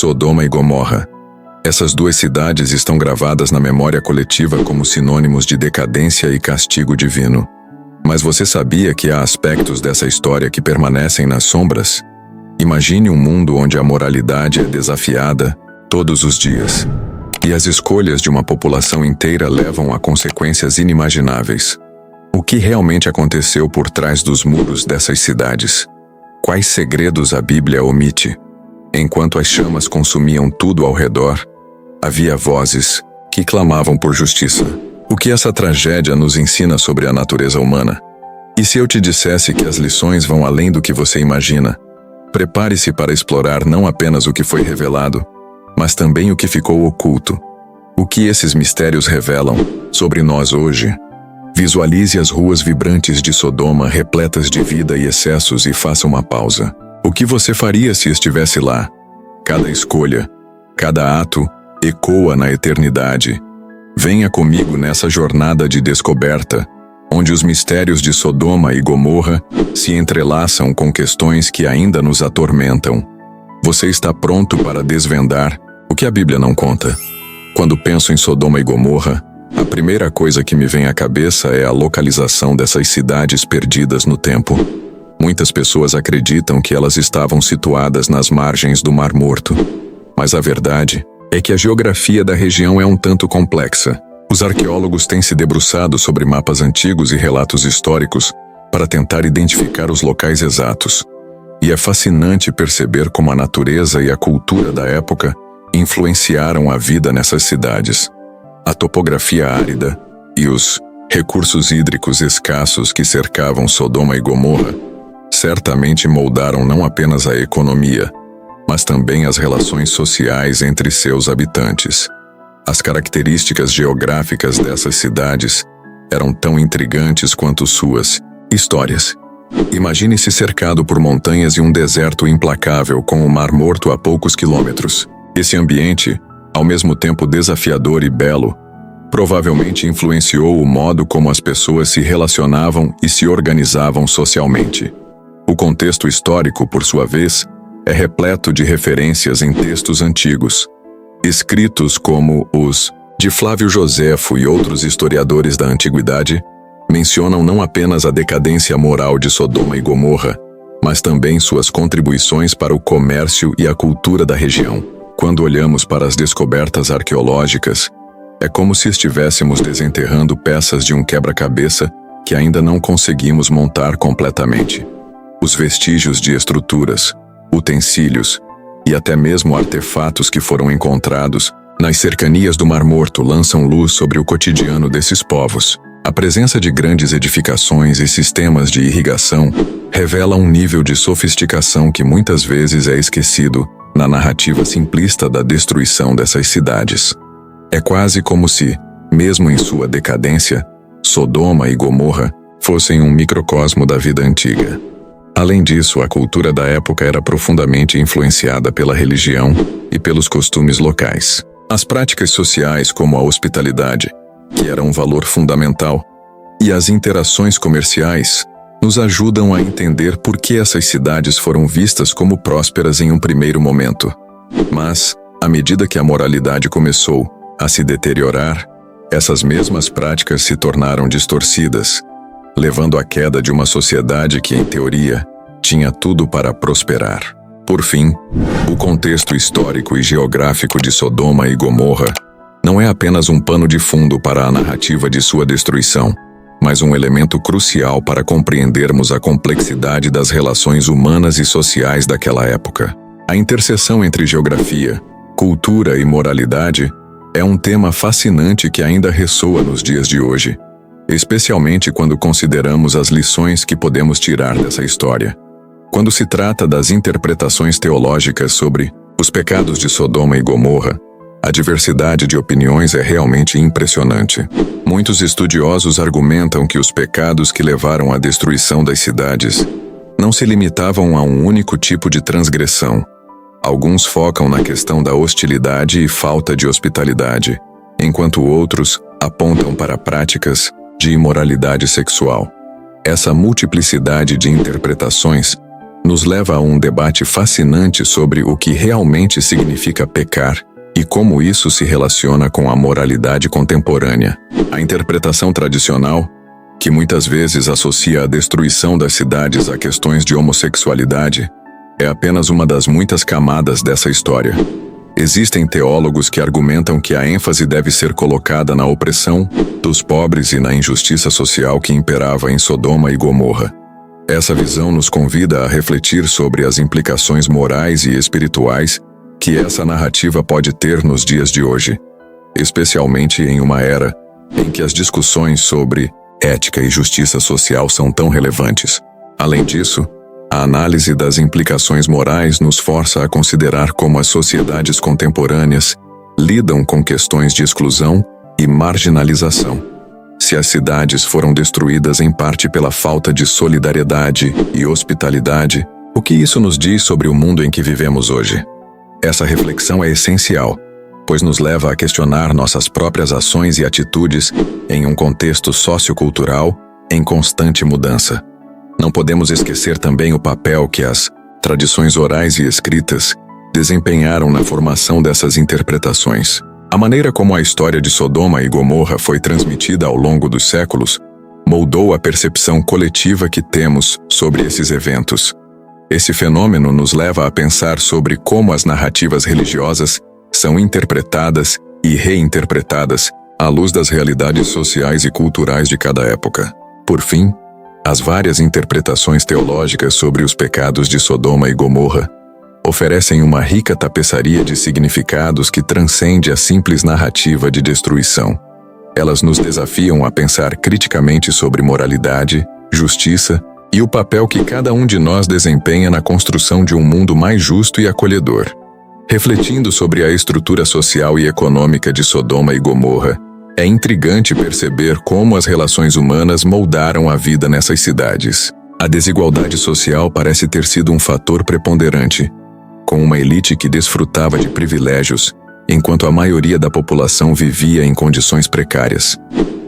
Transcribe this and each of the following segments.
Sodoma e Gomorra. Essas duas cidades estão gravadas na memória coletiva como sinônimos de decadência e castigo divino. Mas você sabia que há aspectos dessa história que permanecem nas sombras? Imagine um mundo onde a moralidade é desafiada todos os dias. E as escolhas de uma população inteira levam a consequências inimagináveis. O que realmente aconteceu por trás dos muros dessas cidades? Quais segredos a Bíblia omite? Enquanto as chamas consumiam tudo ao redor, havia vozes que clamavam por justiça. O que essa tragédia nos ensina sobre a natureza humana? E se eu te dissesse que as lições vão além do que você imagina? Prepare-se para explorar não apenas o que foi revelado, mas também o que ficou oculto. O que esses mistérios revelam sobre nós hoje? Visualize as ruas vibrantes de Sodoma repletas de vida e excessos e faça uma pausa. O que você faria se estivesse lá? Cada escolha, cada ato, ecoa na eternidade. Venha comigo nessa jornada de descoberta, onde os mistérios de Sodoma e Gomorra se entrelaçam com questões que ainda nos atormentam. Você está pronto para desvendar o que a Bíblia não conta? Quando penso em Sodoma e Gomorra, a primeira coisa que me vem à cabeça é a localização dessas cidades perdidas no tempo. Muitas pessoas acreditam que elas estavam situadas nas margens do Mar Morto. Mas a verdade é que a geografia da região é um tanto complexa. Os arqueólogos têm se debruçado sobre mapas antigos e relatos históricos para tentar identificar os locais exatos. E é fascinante perceber como a natureza e a cultura da época influenciaram a vida nessas cidades. A topografia árida e os recursos hídricos escassos que cercavam Sodoma e Gomorra certamente moldaram não apenas a economia, mas também as relações sociais entre seus habitantes. As características geográficas dessas cidades eram tão intrigantes quanto suas histórias. Imagine-se cercado por montanhas e um deserto implacável com o Mar Morto a poucos quilômetros. Esse ambiente, ao mesmo tempo desafiador e belo, provavelmente influenciou o modo como as pessoas se relacionavam e se organizavam socialmente. O contexto histórico, por sua vez, é repleto de referências em textos antigos. Escritos como os de Flávio Joséfo e outros historiadores da antiguidade mencionam não apenas a decadência moral de Sodoma e Gomorra, mas também suas contribuições para o comércio e a cultura da região. Quando olhamos para as descobertas arqueológicas, é como se estivéssemos desenterrando peças de um quebra-cabeça que ainda não conseguimos montar completamente. Os vestígios de estruturas, utensílios e até mesmo artefatos que foram encontrados nas cercanias do Mar Morto lançam luz sobre o cotidiano desses povos. A presença de grandes edificações e sistemas de irrigação revela um nível de sofisticação que muitas vezes é esquecido na narrativa simplista da destruição dessas cidades. É quase como se, mesmo em sua decadência, Sodoma e Gomorra fossem um microcosmo da vida antiga. Além disso, a cultura da época era profundamente influenciada pela religião e pelos costumes locais. As práticas sociais, como a hospitalidade, que era um valor fundamental, e as interações comerciais, nos ajudam a entender por que essas cidades foram vistas como prósperas em um primeiro momento. Mas, à medida que a moralidade começou a se deteriorar, essas mesmas práticas se tornaram distorcidas, levando à queda de uma sociedade que, em teoria, tinha tudo para prosperar. Por fim, o contexto histórico e geográfico de Sodoma e Gomorra não é apenas um pano de fundo para a narrativa de sua destruição, mas um elemento crucial para compreendermos a complexidade das relações humanas e sociais daquela época. A interseção entre geografia, cultura e moralidade é um tema fascinante que ainda ressoa nos dias de hoje, especialmente quando consideramos as lições que podemos tirar dessa história. Quando se trata das interpretações teológicas sobre os pecados de Sodoma e Gomorra, a diversidade de opiniões é realmente impressionante. Muitos estudiosos argumentam que os pecados que levaram à destruição das cidades não se limitavam a um único tipo de transgressão. Alguns focam na questão da hostilidade e falta de hospitalidade, enquanto outros apontam para práticas de imoralidade sexual. Essa multiplicidade de interpretações nos leva a um debate fascinante sobre o que realmente significa pecar e como isso se relaciona com a moralidade contemporânea. A interpretação tradicional, que muitas vezes associa a destruição das cidades a questões de homossexualidade, é apenas uma das muitas camadas dessa história. Existem teólogos que argumentam que a ênfase deve ser colocada na opressão dos pobres e na injustiça social que imperava em Sodoma e Gomorra. Essa visão nos convida a refletir sobre as implicações morais e espirituais que essa narrativa pode ter nos dias de hoje, especialmente em uma era em que as discussões sobre ética e justiça social são tão relevantes. Além disso, a análise das implicações morais nos força a considerar como as sociedades contemporâneas lidam com questões de exclusão e marginalização. Se as cidades foram destruídas em parte pela falta de solidariedade e hospitalidade, o que isso nos diz sobre o mundo em que vivemos hoje? Essa reflexão é essencial, pois nos leva a questionar nossas próprias ações e atitudes em um contexto sociocultural em constante mudança. Não podemos esquecer também o papel que as tradições orais e escritas desempenharam na formação dessas interpretações. A maneira como a história de Sodoma e Gomorra foi transmitida ao longo dos séculos moldou a percepção coletiva que temos sobre esses eventos. Esse fenômeno nos leva a pensar sobre como as narrativas religiosas são interpretadas e reinterpretadas à luz das realidades sociais e culturais de cada época. Por fim, as várias interpretações teológicas sobre os pecados de Sodoma e Gomorra oferecem uma rica tapeçaria de significados que transcende a simples narrativa de destruição. Elas nos desafiam a pensar criticamente sobre moralidade, justiça e o papel que cada um de nós desempenha na construção de um mundo mais justo e acolhedor. Refletindo sobre a estrutura social e econômica de Sodoma e Gomorra, é intrigante perceber como as relações humanas moldaram a vida nessas cidades. A desigualdade social parece ter sido um fator preponderante, com uma elite que desfrutava de privilégios, enquanto a maioria da população vivia em condições precárias.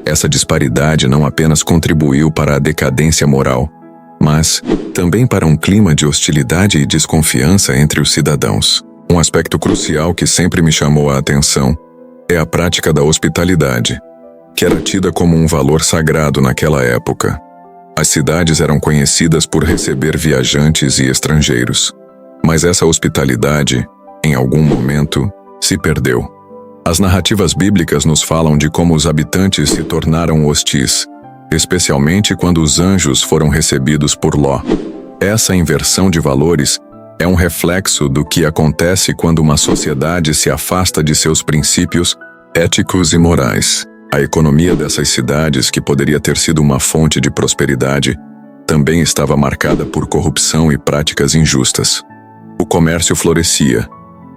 Essa disparidade não apenas contribuiu para a decadência moral, mas também para um clima de hostilidade e desconfiança entre os cidadãos. Um aspecto crucial que sempre me chamou a atenção é a prática da hospitalidade, que era tida como um valor sagrado naquela época. As cidades eram conhecidas por receber viajantes e estrangeiros, mas essa hospitalidade, em algum momento, se perdeu. As narrativas bíblicas nos falam de como os habitantes se tornaram hostis, especialmente quando os anjos foram recebidos por Ló. Essa inversão de valores é um reflexo do que acontece quando uma sociedade se afasta de seus princípios éticos e morais. A economia dessas cidades, que poderia ter sido uma fonte de prosperidade, também estava marcada por corrupção e práticas injustas. O comércio florescia,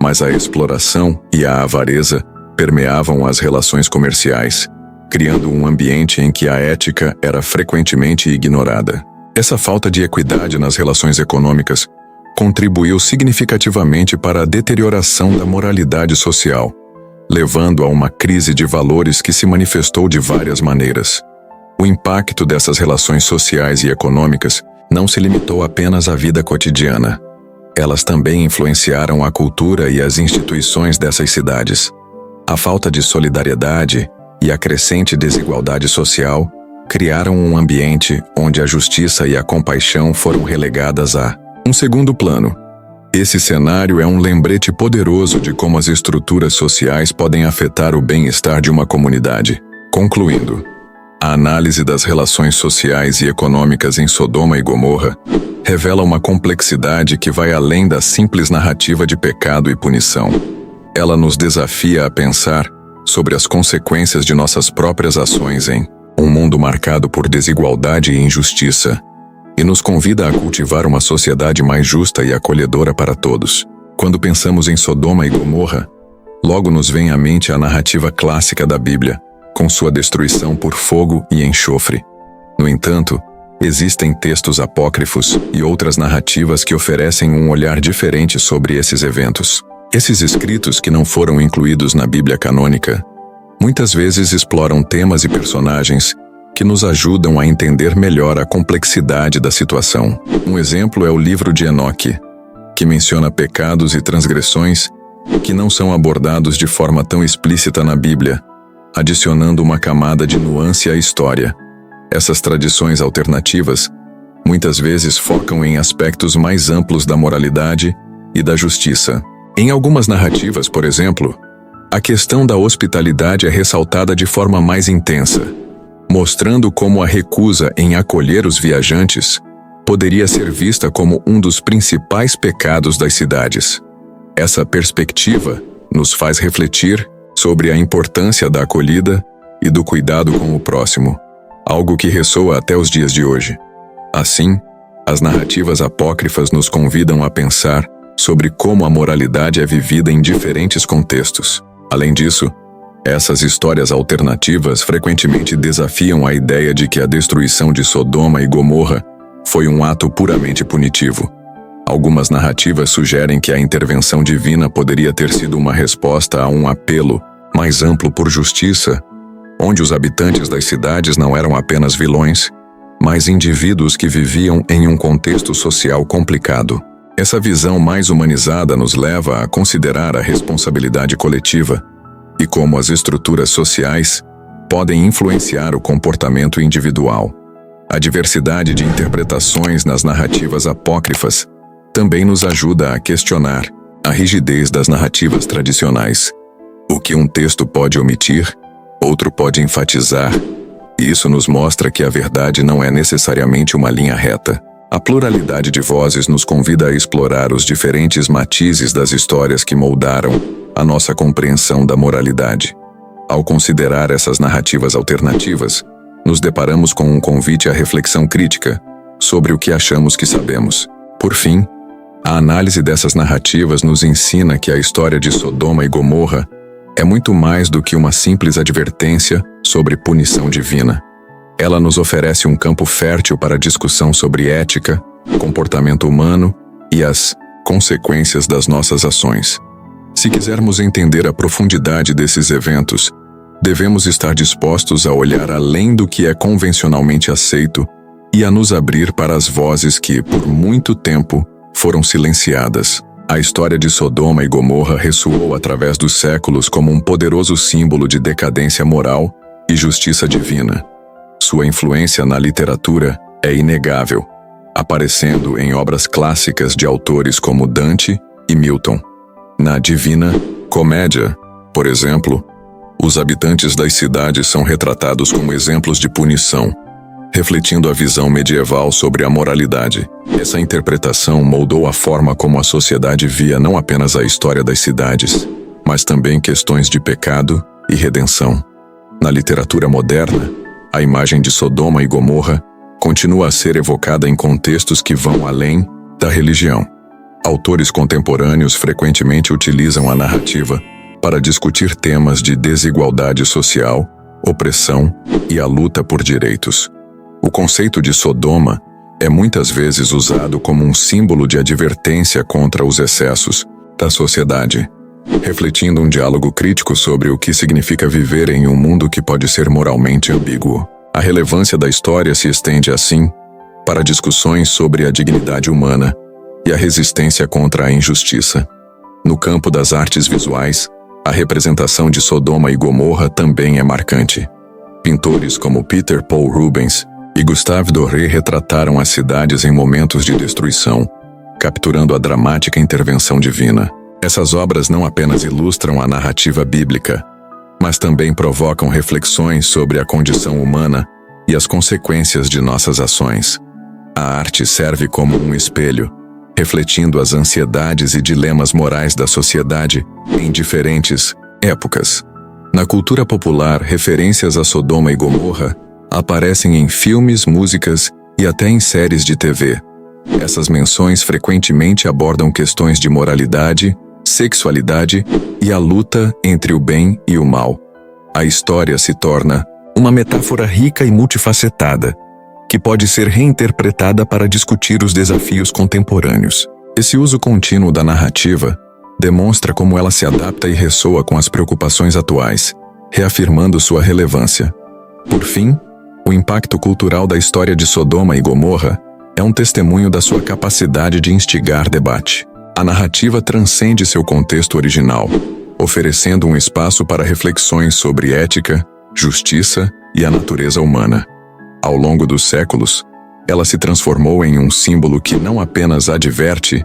mas a exploração e a avareza permeavam as relações comerciais, criando um ambiente em que a ética era frequentemente ignorada. Essa falta de equidade nas relações econômicas contribuiu significativamente para a deterioração da moralidade social, levando a uma crise de valores que se manifestou de várias maneiras. O impacto dessas relações sociais e econômicas não se limitou apenas à vida cotidiana. Elas também influenciaram a cultura e as instituições dessas cidades. A falta de solidariedade e a crescente desigualdade social criaram um ambiente onde a justiça e a compaixão foram relegadas a um segundo plano. Esse cenário é um lembrete poderoso de como as estruturas sociais podem afetar o bem-estar de uma comunidade. Concluindo, a análise das relações sociais e econômicas em Sodoma e Gomorra revela uma complexidade que vai além da simples narrativa de pecado e punição. Ela nos desafia a pensar sobre as consequências de nossas próprias ações em um mundo marcado por desigualdade e injustiça, e nos convida a cultivar uma sociedade mais justa e acolhedora para todos. Quando pensamos em Sodoma e Gomorra, logo nos vem à mente a narrativa clássica da Bíblia, com sua destruição por fogo e enxofre. No entanto, existem textos apócrifos e outras narrativas que oferecem um olhar diferente sobre esses eventos. Esses escritos que não foram incluídos na Bíblia canônica, muitas vezes exploram temas e personagens que nos ajudam a entender melhor a complexidade da situação. Um exemplo é o livro de Enoque, que menciona pecados e transgressões que não são abordados de forma tão explícita na Bíblia, adicionando uma camada de nuance à história. Essas tradições alternativas muitas vezes focam em aspectos mais amplos da moralidade e da justiça. Em algumas narrativas, por exemplo, a questão da hospitalidade é ressaltada de forma mais intensa, mostrando como a recusa em acolher os viajantes poderia ser vista como um dos principais pecados das cidades. Essa perspectiva nos faz refletir sobre a importância da acolhida e do cuidado com o próximo, algo que ressoa até os dias de hoje. Assim, as narrativas apócrifas nos convidam a pensar sobre como a moralidade é vivida em diferentes contextos. Além disso, essas histórias alternativas frequentemente desafiam a ideia de que a destruição de Sodoma e Gomorra foi um ato puramente punitivo. Algumas narrativas sugerem que a intervenção divina poderia ter sido uma resposta a um apelo mais amplo por justiça, onde os habitantes das cidades não eram apenas vilões, mas indivíduos que viviam em um contexto social complicado. Essa visão mais humanizada nos leva a considerar a responsabilidade coletiva e como as estruturas sociais podem influenciar o comportamento individual. A diversidade de interpretações nas narrativas apócrifas também nos ajuda a questionar a rigidez das narrativas tradicionais. O que um texto pode omitir, outro pode enfatizar, e isso nos mostra que a verdade não é necessariamente uma linha reta. A pluralidade de vozes nos convida a explorar os diferentes matizes das histórias que moldaram a nossa compreensão da moralidade. Ao considerar essas narrativas alternativas, nos deparamos com um convite à reflexão crítica sobre o que achamos que sabemos. Por fim, a análise dessas narrativas nos ensina que a história de Sodoma e Gomorra é muito mais do que uma simples advertência sobre punição divina. Ela nos oferece um campo fértil para discussão sobre ética, comportamento humano e as consequências das nossas ações. Se quisermos entender a profundidade desses eventos, devemos estar dispostos a olhar além do que é convencionalmente aceito e a nos abrir para as vozes que, por muito tempo, foram silenciadas. A história de Sodoma e Gomorra ressoou através dos séculos como um poderoso símbolo de decadência moral e justiça divina. Sua influência na literatura é inegável, aparecendo em obras clássicas de autores como Dante e Milton. Na Divina Comédia, por exemplo, os habitantes das cidades são retratados como exemplos de punição, refletindo a visão medieval sobre a moralidade. Essa interpretação moldou a forma como a sociedade via não apenas a história das cidades, mas também questões de pecado e redenção. Na literatura moderna, a imagem de Sodoma e Gomorra continua a ser evocada em contextos que vão além da religião. Autores contemporâneos frequentemente utilizam a narrativa para discutir temas de desigualdade social, opressão e a luta por direitos. O conceito de Sodoma é muitas vezes usado como um símbolo de advertência contra os excessos da sociedade, refletindo um diálogo crítico sobre o que significa viver em um mundo que pode ser moralmente ambíguo. A relevância da história se estende, assim, para discussões sobre a dignidade humana e a resistência contra a injustiça. No campo das artes visuais, a representação de Sodoma e Gomorra também é marcante. Pintores como Peter Paul Rubens e Gustave Doré retrataram as cidades em momentos de destruição, capturando a dramática intervenção divina. Essas obras não apenas ilustram a narrativa bíblica, mas também provocam reflexões sobre a condição humana e as consequências de nossas ações. A arte serve como um espelho, refletindo as ansiedades e dilemas morais da sociedade em diferentes épocas. Na cultura popular, referências a Sodoma e Gomorra aparecem em filmes, músicas e até em séries de TV. Essas menções frequentemente abordam questões de moralidade, sexualidade e a luta entre o bem e o mal. A história se torna uma metáfora rica e multifacetada, que pode ser reinterpretada para discutir os desafios contemporâneos. Esse uso contínuo da narrativa demonstra como ela se adapta e ressoa com as preocupações atuais, reafirmando sua relevância. Por fim, O impacto cultural da história de Sodoma e Gomorra é um testemunho da sua capacidade de instigar debate. A narrativa transcende seu contexto original, oferecendo um espaço para reflexões sobre ética, justiça e a natureza humana. Ao longo dos séculos, ela se transformou em um símbolo que não apenas adverte,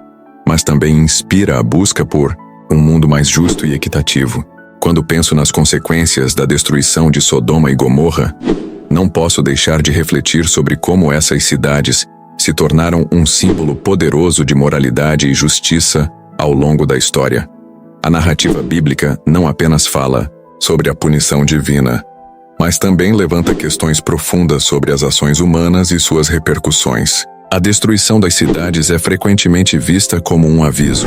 mas também inspira a busca por um mundo mais justo e equitativo. Quando penso nas consequências da destruição de Sodoma e Gomorra, não posso deixar de refletir sobre como essas cidades se tornaram um símbolo poderoso de moralidade e justiça ao longo da história. A narrativa bíblica não apenas fala sobre a punição divina, mas também levanta questões profundas sobre as ações humanas e suas repercussões. A destruição das cidades é frequentemente vista como um aviso,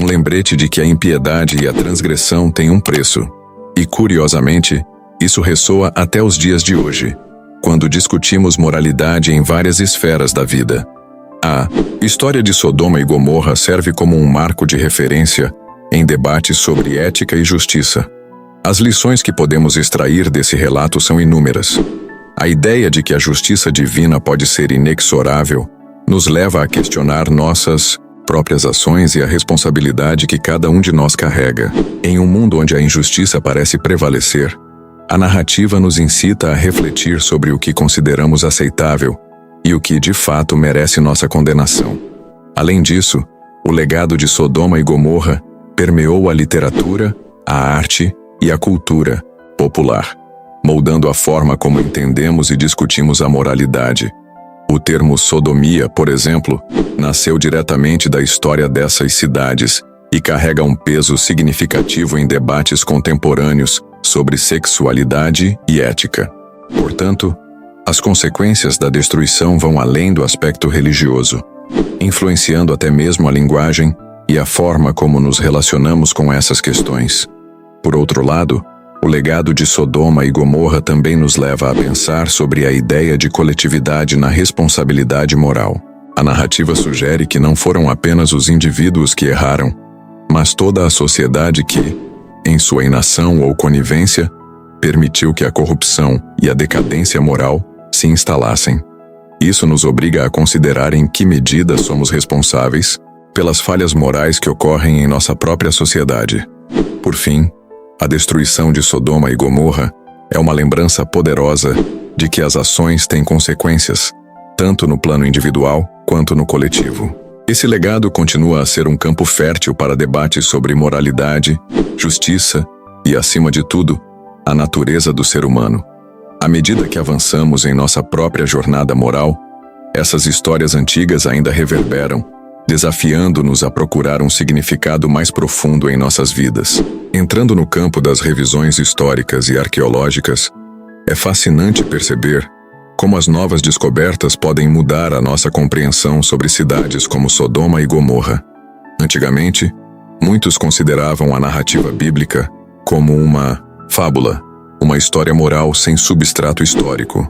um lembrete de que a impiedade e a transgressão têm um preço. E, curiosamente, isso ressoa até os dias de hoje, quando discutimos moralidade em várias esferas da vida. A história de Sodoma e Gomorra serve como um marco de referência em debates sobre ética e justiça. As lições que podemos extrair desse relato são inúmeras. A ideia de que a justiça divina pode ser inexorável nos leva a questionar nossas próprias ações e a responsabilidade que cada um de nós carrega. Em um mundo onde a injustiça parece prevalecer, a narrativa nos incita a refletir sobre o que consideramos aceitável e o que de fato merece nossa condenação. Além disso, o legado de Sodoma e Gomorra permeou a literatura, a arte e a cultura popular, moldando a forma como entendemos e discutimos a moralidade. O termo sodomia, por exemplo, nasceu diretamente da história dessas cidades e carrega um peso significativo em debates contemporâneos sobre sexualidade e ética. Portanto, as consequências da destruição vão além do aspecto religioso, influenciando até mesmo a linguagem e a forma como nos relacionamos com essas questões. Por outro lado, o legado de Sodoma e Gomorra também nos leva a pensar sobre a ideia de coletividade na responsabilidade moral. A narrativa sugere que não foram apenas os indivíduos que erraram, mas toda a sociedade que, em sua inação ou conivência, permitiu que a corrupção e a decadência moral se instalassem. Isso nos obriga a considerar em que medida somos responsáveis pelas falhas morais que ocorrem em nossa própria sociedade. Por fim, a destruição de Sodoma e Gomorra é uma lembrança poderosa de que as ações têm consequências, tanto no plano individual quanto no coletivo. Esse legado continua a ser um campo fértil para debates sobre moralidade, justiça e, acima de tudo, a natureza do ser humano. À medida que avançamos em nossa própria jornada moral, essas histórias antigas ainda reverberam, desafiando-nos a procurar um significado mais profundo em nossas vidas. Entrando no campo das revisões históricas e arqueológicas, é fascinante perceber como as novas descobertas podem mudar a nossa compreensão sobre cidades como Sodoma e Gomorra. Antigamente, muitos consideravam a narrativa bíblica como uma fábula, uma história moral sem substrato histórico.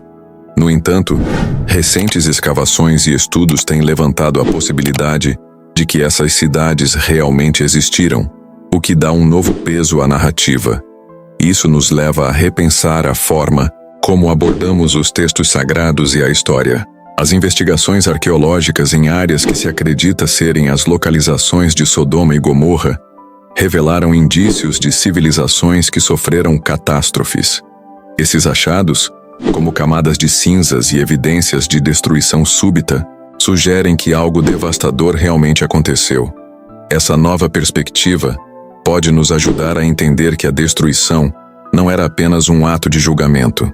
No entanto, recentes escavações e estudos têm levantado a possibilidade de que essas cidades realmente existiram, o que dá um novo peso à narrativa. Isso nos leva a repensar a forma como abordamos os textos sagrados e a história. As investigações arqueológicas em áreas que se acredita serem as localizações de Sodoma e Gomorra revelaram indícios de civilizações que sofreram catástrofes. Esses achados, como camadas de cinzas e evidências de destruição súbita, sugerem que algo devastador realmente aconteceu. Essa nova perspectiva pode nos ajudar a entender que a destruição não era apenas um ato de julgamento,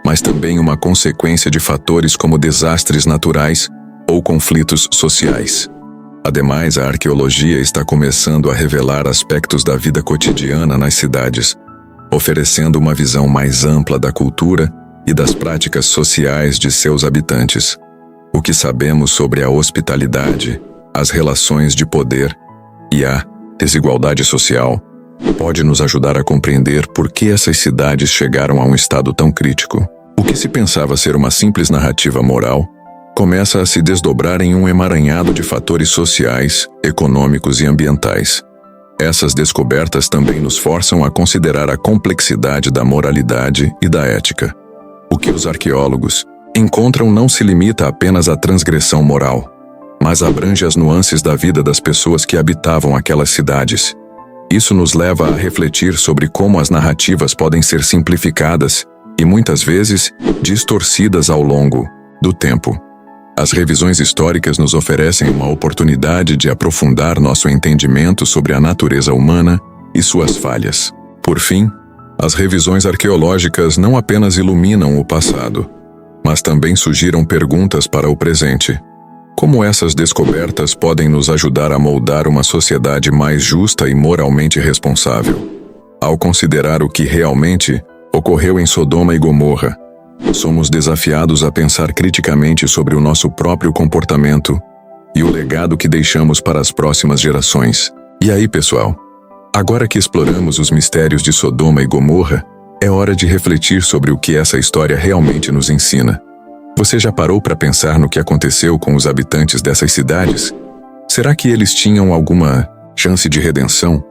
mas também uma consequência de fatores como desastres naturais ou conflitos sociais. Ademais, a arqueologia está começando a revelar aspectos da vida cotidiana nas cidades, oferecendo uma visão mais ampla da cultura e das práticas sociais de seus habitantes. O que sabemos sobre a hospitalidade, as relações de poder e a desigualdade social pode nos ajudar a compreender por que essas cidades chegaram a um estado tão crítico. O que se pensava ser uma simples narrativa moral começa a se desdobrar em um emaranhado de fatores sociais, econômicos e ambientais. Essas descobertas também nos forçam a considerar a complexidade da moralidade e da ética. O que os arqueólogos encontram não se limita apenas à transgressão moral, mas abrange as nuances da vida das pessoas que habitavam aquelas cidades. Isso nos leva a refletir sobre como as narrativas podem ser simplificadas e muitas vezes distorcidas ao longo do tempo. As revisões históricas nos oferecem uma oportunidade de aprofundar nosso entendimento sobre a natureza humana e suas falhas. Por fim, as revisões arqueológicas não apenas iluminam o passado, mas também sugiram perguntas para o presente. Como essas descobertas podem nos ajudar a moldar uma sociedade mais justa e moralmente responsável? Ao considerar o que realmente ocorreu em Sodoma e Gomorra, somos desafiados a pensar criticamente sobre o nosso próprio comportamento e o legado que deixamos para as próximas gerações. E aí, pessoal? Agora que exploramos os mistérios de Sodoma e Gomorra, é hora de refletir sobre o que essa história realmente nos ensina. Você já parou para pensar no que aconteceu com os habitantes dessas cidades? Será que eles tinham alguma chance de redenção?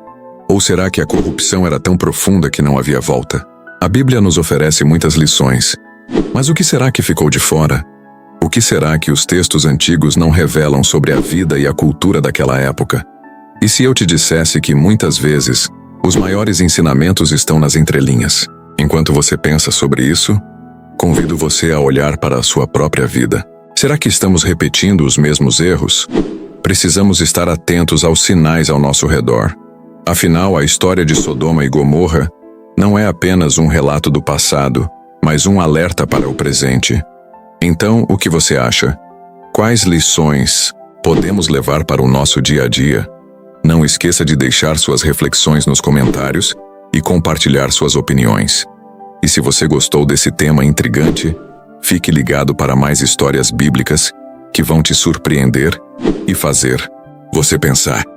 Ou será que a corrupção era tão profunda que não havia volta? A Bíblia nos oferece muitas lições. Mas o que será que ficou de fora? O que será que os textos antigos não revelam sobre a vida e a cultura daquela época? E se eu te dissesse que muitas vezes os maiores ensinamentos estão nas entrelinhas? Enquanto você pensa sobre isso, convido você a olhar para a sua própria vida. Será que estamos repetindo os mesmos erros? Precisamos estar atentos aos sinais ao nosso redor. Afinal, a história de Sodoma e Gomorra não é apenas um relato do passado, mas um alerta para o presente. Então, o que você acha? Quais lições podemos levar para o nosso dia a dia? Não esqueça de deixar suas reflexões nos comentários e compartilhar suas opiniões. E se você gostou desse tema intrigante, fique ligado para mais histórias bíblicas que vão te surpreender e fazer você pensar.